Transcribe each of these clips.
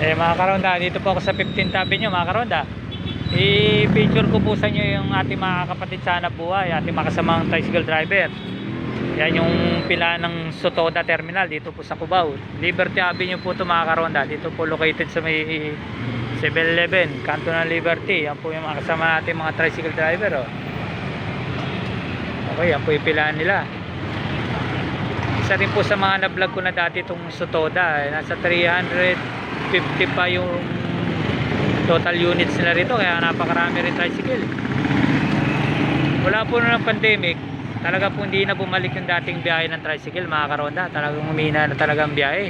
Mga karonda, dito po ako sa 15th Avenue mga karonda. I-picture ko po sa inyo yung ating mga kapatid sa hanap buhay, ating makasamang tricycle driver. Yan yung pila ng Sotoda Terminal dito po sa Cubao. Liberty Avenue po ito mga karonda. Dito po located sa may 7-Eleven, kanto ng Liberty. Yan po yung mga kasama natin mga tricycle driver. Oh. Okay, yan po yung pilaan nila. Isa rin po sa mga na-vlog ko na dati itong Sotoda. Nasa 350 pa yung total units nila rito, kaya napakarami rin tricycle. Wala po na ng pandemic, talaga po hindi na bumalik yung dating biyahe ng tricycle mga karonda. Talagang humina na talagang biyahe.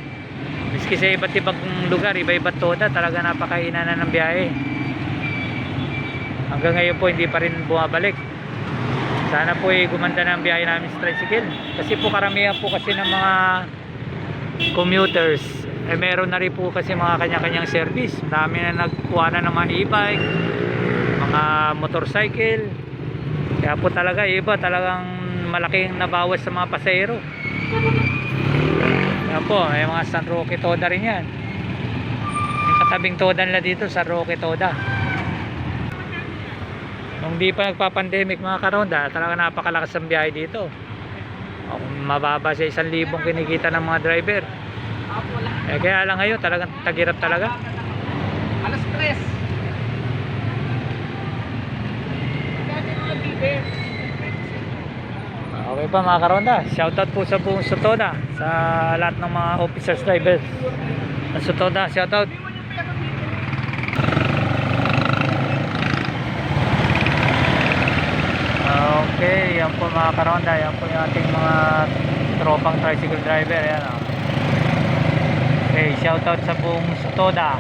Miski sa iba't ibang lugar, iba-iba't toda, talaga napakahina na ng biyahe. Hanggang ngayon po hindi pa rin bumabalik. Sana po gumanda na ang biyahe namin sa tricycle. Kasi po karamihan po kasi ng mga commuters meron na rin po kasi mga kanya-kanyang service. Dami na nagkuha na ng mga e-bike, mga motorcycle. Kaya po talaga iba talagang malaking nabawas sa mga pasahero. Kaya po may mga San Roque Toda rin yan. Yung katabing Toda nila dito, San Roque Toda. Nung di pa nagpa-pandemic mga karonda, talaga napakalakas ang biyahe dito. Mababa sa 1,000 kinikita ng mga driver. Kaya lang ngayon talagang tagirap talaga. Alas 3. Okay pa mga karonda, shoutout po sa buong Sotoda, sa lahat ng mga officers drivers ng Sotoda, shoutout. Okay, yan po mga karonda, yan po yung ating mga tropang tricycle driver. Yan, oh. Okay, shoutout sa buong Sotoda.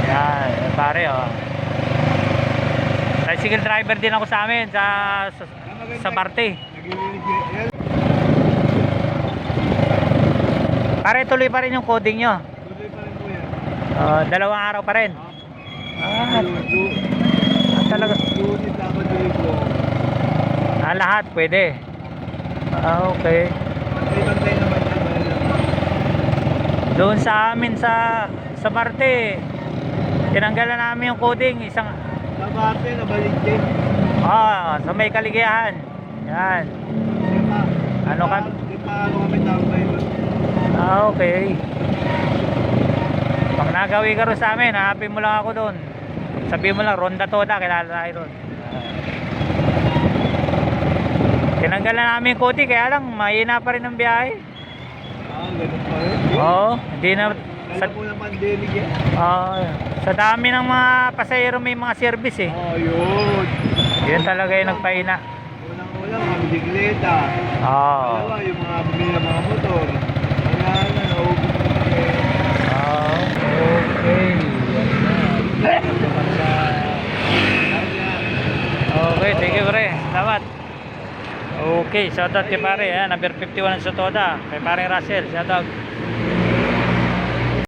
Yan, pare, oh. Tricycle driver din ako sa amin sa Marte. Pare, tuloy pa rin yung coding nyo. Tuloy pa rin po yan. Dalawang araw pa rin. Talaga. Lahat pwede. Okay. Bantay naman yan. Doon sa amin sa Marte, tinanggalan namin yung coding isang Sa Marte, nabalik din. sa may kaligayahan. Yan. Ano ka? Di pa kami tambay ba? Okay. Pag nagawi ka rin sa amin, hanapin mo lang ako doon. Sabihin mo lang, Ronda Toda, kilala tayo doon. Tinanggalan namin yung coding, kaya lang mahina pa rin ang biyahe. Ganun pa rin. Oo, hindi na Sa po ng pandemic yan. sa dami ng mga pasahero may mga service eh. Yun. Yun talaga yung nagpahina. Unang-unang, mga bisikleta. Dalawa, yung mga bumili ng mga motor. Wala na, naubos na kami. Okay. Okay, thank you pre. Salamat. Okay, shoutout kay pare. Number 51 ng Sotoda. Kay pare Russell, shoutout.